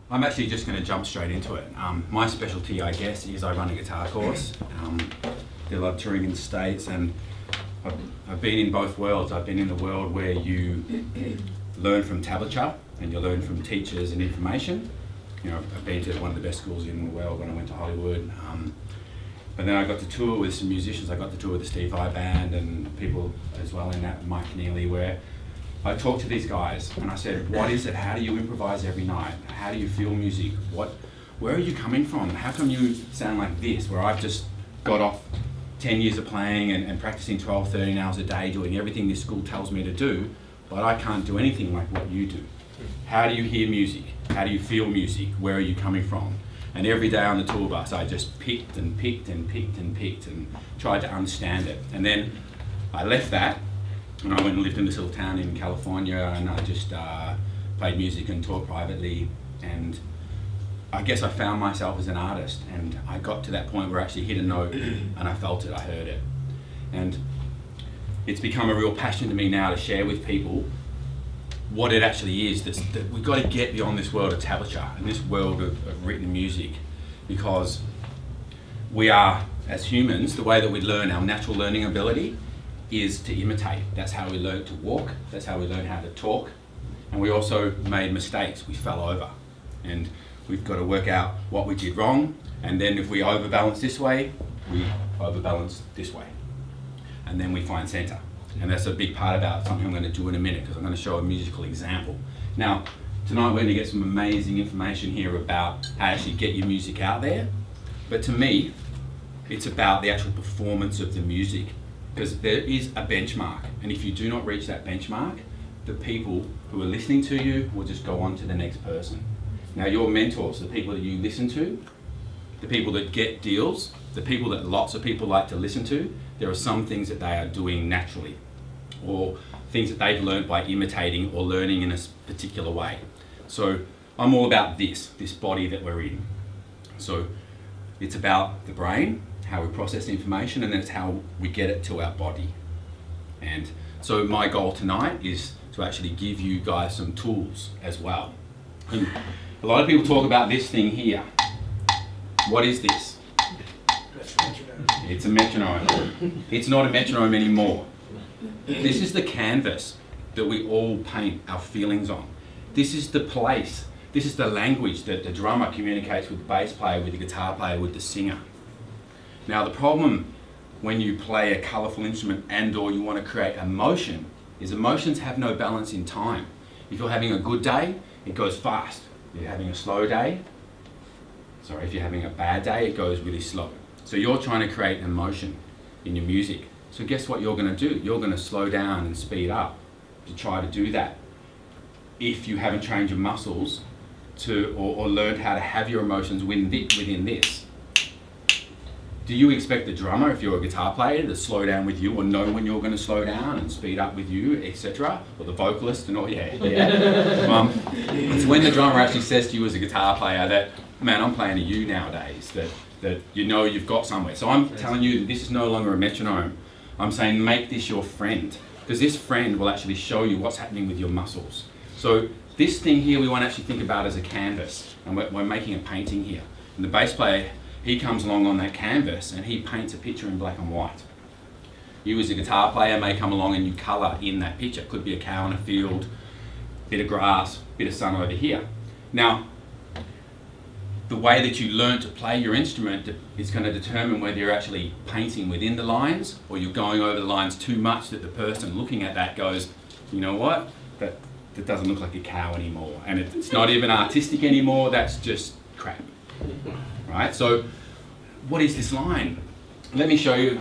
I'm actually just going to jump straight into it. My specialty, I guess, is I run a guitar course. Did a lot of touring in the States, and I've been in both worlds. I've been in the world where you learn from tablature and you learn from teachers and information. You know, I've been to one of the best schools in the world when I went to Hollywood. But then I got to tour with some musicians. I got to tour with the Steve Vai Band and people as well in that, Mike Neely, where I talked to these guys and I said, what is it? How do you improvise every night? How do you feel music? Where are you coming from? How come you sound like this, where I've just got off 10 years of playing and practicing 12, 13 hours a day, doing everything this school tells me to do, but I can't do anything like what you do. How do you hear music? How do you feel music? Where are you coming from? And every day on the tour bus, I just picked and tried to understand it. And then I left that, and I went and lived in this little town in California, and I just played music and taught privately. And I guess I found myself as an artist, and I got to that point where I actually hit a note, and I felt it, I heard it. And it's become a real passion to me now to share with people what it actually is. That we've got to get beyond this world of tablature and this world of written music, because we are, as humans, the way that we learn, our natural learning ability is to imitate. That's how we learn to walk, that's how we learn how to talk, and we also made mistakes, we fell over. And we've got to work out what we did wrong, and then if we overbalance this way, we overbalance this way. And then we find center. And that's a big part about something I'm going to do in a minute, because I'm going to show a musical example. Now, tonight we're going to get some amazing information here about how to actually get your music out there. But to me, it's about the actual performance of the music, because there is a benchmark. And if you do not reach that benchmark, the people who are listening to you will just go on to the next person. Now, your mentors, the people that you listen to, the people that get deals, the people that lots of people like to listen to, there are some things that they are doing naturally, or things that they've learned by imitating or learning in a particular way. So I'm all about this body that we're in. So it's about the brain, how we process information, and then it's how we get it to our body. And so my goal tonight is to actually give you guys some tools as well. And a lot of people talk about this thing here. What is this? It's a metronome. It's not a metronome anymore. This is the canvas that we all paint our feelings on. This is the place, this is the language that the drummer communicates with the bass player, with the guitar player, with the singer. Now, the problem when you play a colourful instrument and or you want to create emotion is emotions have no balance in time. If you're having a good day, it goes fast. If you're having a slow day, if you're having a bad day, it goes really slow. So you're trying to create emotion in your music. So guess what you're going to do? You're going to slow down and speed up to try to do that. If you haven't trained your muscles to or learned how to have your emotions within this. Do you expect the drummer, if you're a guitar player, to slow down with you or know when you're going to slow down and speed up with you, etc.? Or the vocalist and all? Yeah. It's when the drummer actually says to you as a guitar player that, man, I'm playing to you nowadays, that you know you've got somewhere. So I'm telling you that this is no longer a metronome. I'm saying make this your friend, because this friend will actually show you what's happening with your muscles. So this thing here we want to actually think about as a canvas, and we're making a painting here. And the bass player, he comes along on that canvas and he paints a picture in black and white. You as a guitar player may come along and you colour in that picture. It could be a cow in a field, bit of grass, bit of sun over here. Now, the way that you learn to play your instrument is going to determine whether you're actually painting within the lines or you're going over the lines too much that the person looking at that goes, you know what, that doesn't look like a cow anymore, and it's not even artistic anymore, that's just crap. Right? So what is this line? Let me show you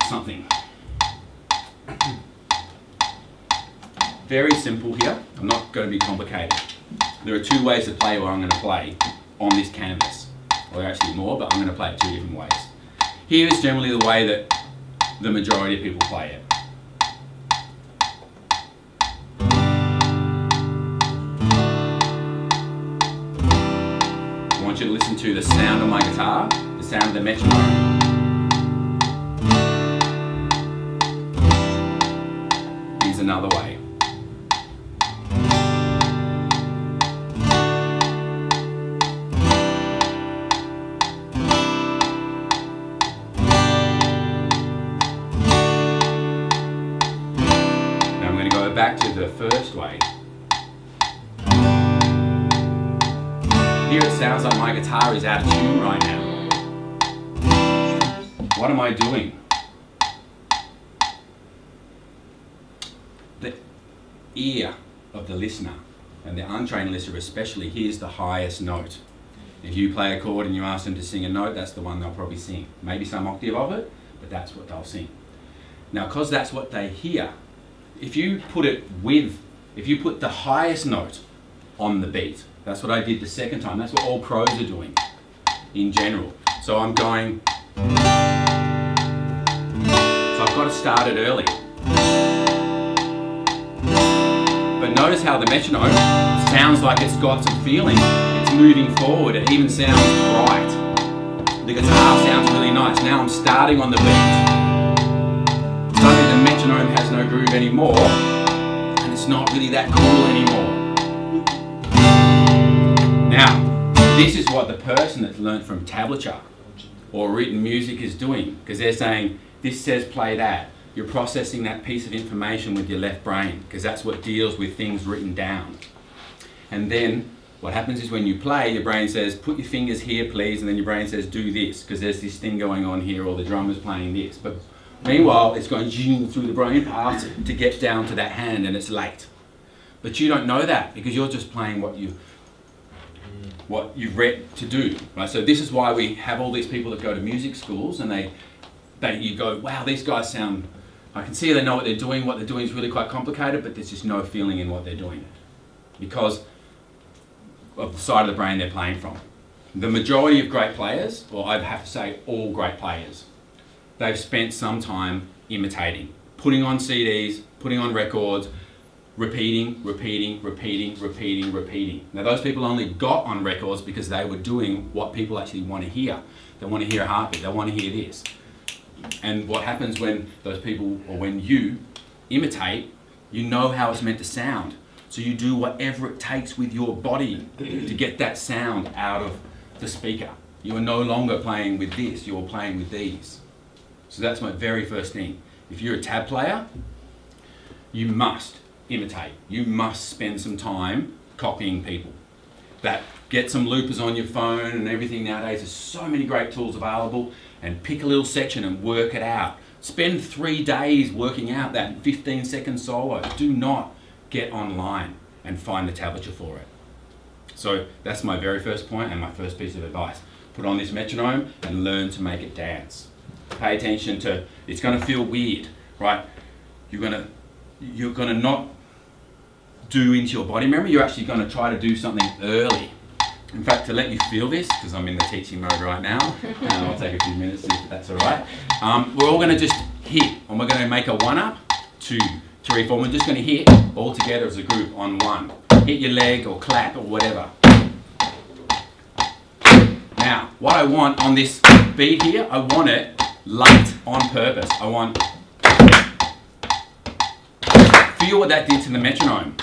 something. Very simple here. I'm not going to be complicated. There are two ways to play where I'm going to play on this canvas. Well, there are actually more, but I'm going to play it two different ways. Here is generally the way that the majority of people play it. I want you to listen to the sound of my guitar, the sound of the metronome. Here's another way. back to the first way, here it sounds like my guitar is out of tune right now. What am I doing? The ear of the listener, and the untrained listener especially, hears the highest note. If you play a chord and you ask them to sing a note, that's the one they'll probably sing. Maybe some octave of it, but that's what they'll sing. Now, because that's what they hear, if you put the highest note on the beat, that's what I did the second time. That's what all pros are doing in general. So I'm going, so I've got to start it early. But notice how the metronome sounds like it's got some feeling. It's moving forward. It even sounds bright. The guitar sounds really nice. Now I'm starting on the beat. Suddenly the metronome has no groove anymore, and it's not really that cool anymore. Now, this is what the person that's learnt from tablature or written music is doing, because they're saying, this says play that. You're processing that piece of information with your left brain, because that's what deals with things written down. And then what happens is when you play, your brain says, put your fingers here please, and then your brain says, do this, because there's this thing going on here, or the drummer's playing this. But meanwhile, it's going through the brain paths to get down to that hand, and it's late. But you don't know that, because you're just playing what you've read to do, right? So this is why we have all these people that go to music schools, and you go, wow, these guys sound, I can see they know what they're doing is really quite complicated, but there's just no feeling in what they're doing because of the side of the brain they're playing from. The majority of great players, or I'd have to say all great players, they've spent some time imitating, putting on CDs, putting on records, repeating. Now those people only got on records because they were doing what people actually want to hear. They want to hear a heartbeat, they want to hear this. And what happens when those people, or when you imitate, you know how it's meant to sound. So you do whatever it takes with your body to get that sound out of the speaker. You are no longer playing with this, you're playing with these. So that's my very first thing. If you're a tab player, you must imitate. You must spend some time copying people. Get some loopers on your phone and everything nowadays. There's so many great tools available, and pick a little section and work it out. Spend 3 days working out that 15-second solo. Do not get online and find the tablature for it. So that's my very first point and my first piece of advice. Put on this metronome and learn to make it dance. Pay attention to, it's going to feel weird, right? You're going to not do into your body memory. You're actually going to try to do something early. In fact, to let you feel this, because I'm in the teaching mode right now, and I'll take a few minutes if that's all right. We're all going to just hit, and we're going to make a 1 up, 2, 3, 4. We're just going to hit all together as a group on 1. Hit your leg or clap or whatever. Now, what I want on this beat here, I want it late on purpose. I want, feel what that did to the metronome.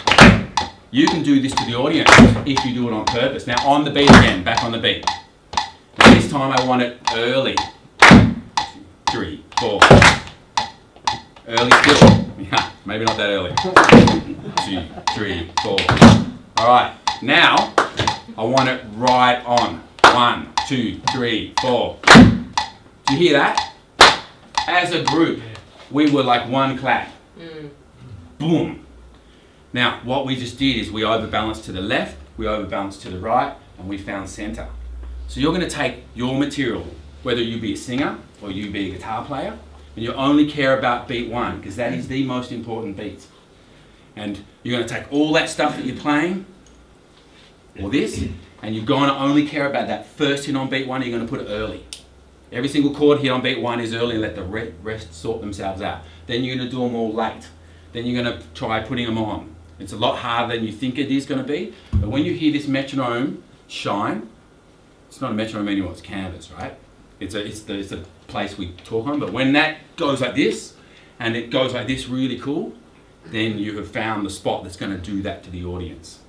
You can do this to the audience if you do it on purpose. Now on the beat again, back on the beat. Now this time I want it early. 3, 4. Early still. Yeah, maybe not that early. 2, 3, 4. Alright, now I want it right on. 1, 2, 3, 4. Do you hear that? As a group, we were like one clap. Boom. Now, what we just did is we overbalanced to the left, we overbalanced to the right, and we found center. So you're going to take your material, whether you be a singer or you be a guitar player, and you only care about beat 1, because that is the most important beat. And you're going to take all that stuff that you're playing, or this, and you're going to only care about that first hit on beat 1, and you're going to put it early. Every single chord hit on beat 1 is early, and let the rest sort themselves out. Then you're going to do them all late. Then you're going to try putting them on. It's a lot harder than you think it is going to be, but when you hear this metronome shine, it's not a metronome anymore, it's canvas, right? It's the place we talk on, but when that goes like this, and it goes like this really cool, then you have found the spot that's going to do that to the audience.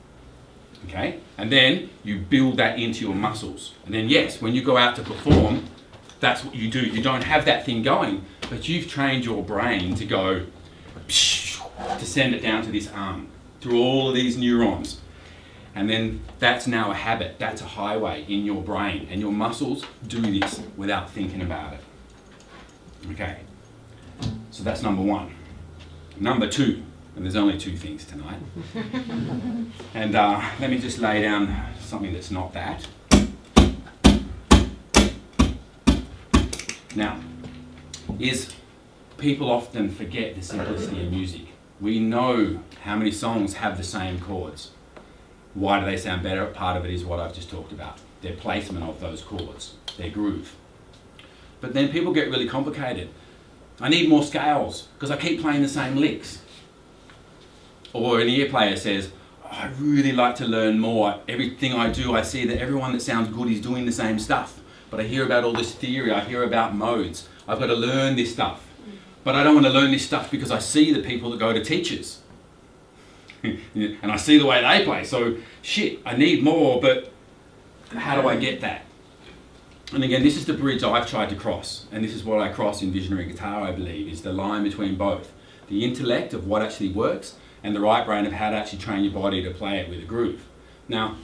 Okay? And then you build that into your muscles. And then yes, when you go out to perform, that's what you do. You don't have that thing going, but you've trained your brain to go, to send it down to this arm, through all of these neurons. And then that's now a habit, that's a highway in your brain, and your muscles do this without thinking about it. Okay, so that's number one. Number two, and there's only two things tonight, and let me just lay down something that's not that. Now, is people often forget the simplicity of music. We know how many songs have the same chords. Why do they sound better? Part of it is what I've just talked about. Their placement of those chords, their groove. But then people get really complicated. I need more scales because I keep playing the same licks. Or an ear player says, I really like to learn more. Everything I do, I see that everyone that sounds good is doing the same stuff. But I hear about all this theory, I hear about modes. I've got to learn this stuff. But I don't want to learn this stuff because I see the people that go to teachers. And I see the way they play, so shit, I need more, but how do I get that? And again, this is the bridge I've tried to cross, and this is what I cross in visionary guitar, I believe, is the line between both. The intellect of what actually works, and the right brain of how to actually train your body to play it with a groove. Now,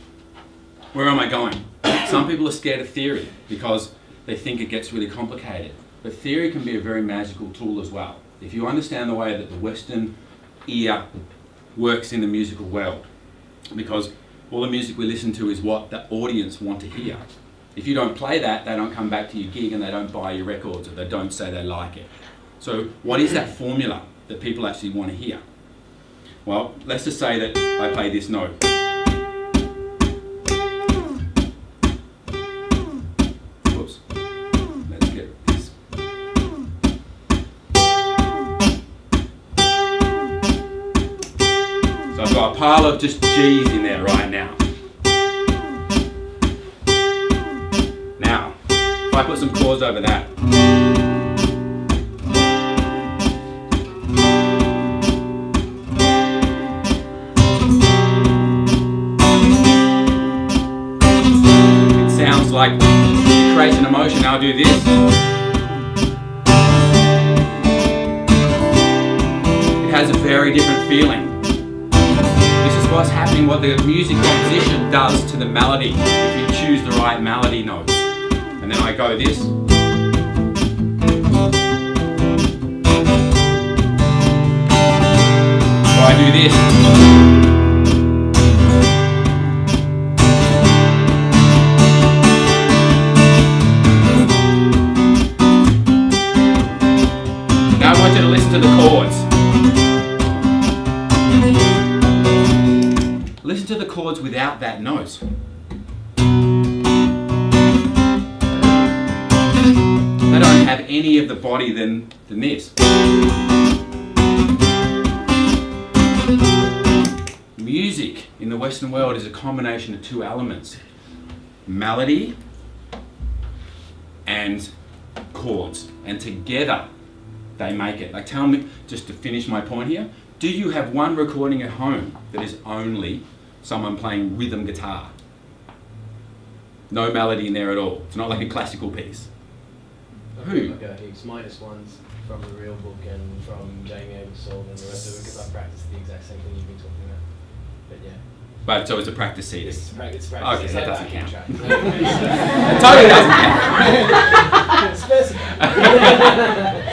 where am I going? Some people are scared of theory because they think it gets really complicated. But theory can be a very magical tool as well. If you understand the way that the Western ear works in the musical world, because all the music we listen to is what the audience want to hear. If you don't play that, they don't come back to your gig and they don't buy your records, or they don't say they like it. So what is that formula that people actually want to hear? Well, let's just say that I play this note. Whoops. Let's get this. So I've got a pile of just G's in there right now. Now, if I put some chords over that, it sounds like it creates an emotion. I'll do this. It has a very different feeling. What's happening, what the music composition does to the melody if you choose the right melody notes. And then I go this. So I do this. Now I want you to listen to the chords. Listen to the chords without that note. They don't have any of the body than this. Music in the Western world is a combination of two elements: melody and chords. And together they make it. Like, tell me, just to finish my point here, do you have one recording at home that is only someone playing rhythm guitar? No melody in there at all. It's not like a classical piece. Who? Like Higgs minus ones from the real book and from Jamie Ebersol and the rest of it, because I practiced the exact same thing you've been talking about. But yeah. But so it's a practice CD. It's practice. Okay, that doesn't count. It Totally doesn't count.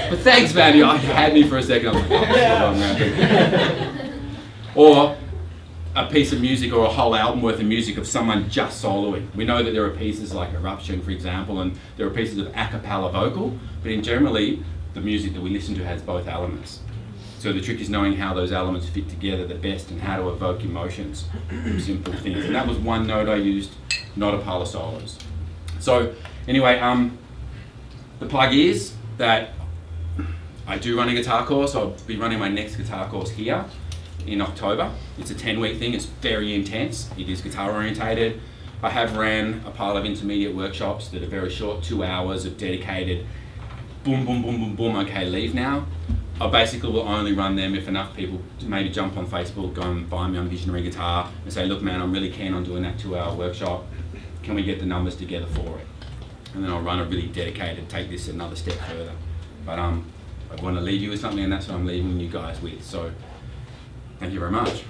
But thanks, man. You had me for a second. I was like, oh, yeah. Or a piece of music or a whole album worth of music of someone just soloing. We know that there are pieces like Eruption, for example, and there are pieces of a cappella vocal, but in generally, the music that we listen to has both elements. So the trick is knowing how those elements fit together the best and how to evoke emotions from simple things. And that was one note I used, not a pile of solos. So anyway, the plug is that I do run a guitar course. I'll be running my next guitar course here in October. It's a 10-week thing. It's very intense. It is guitar orientated. I have ran a pile of intermediate workshops that are very short, 2 hours of dedicated boom, boom, boom, boom, boom, okay, leave now. I basically will only run them if enough people maybe jump on Facebook, go and find me on Visionary Guitar and say, look man, I'm really keen on doing that 2-hour workshop. Can we get the numbers together for it? And then I'll run a really dedicated, take this another step further. But I want to leave you with something, and that's what I'm leaving you guys with. So Thank you very much.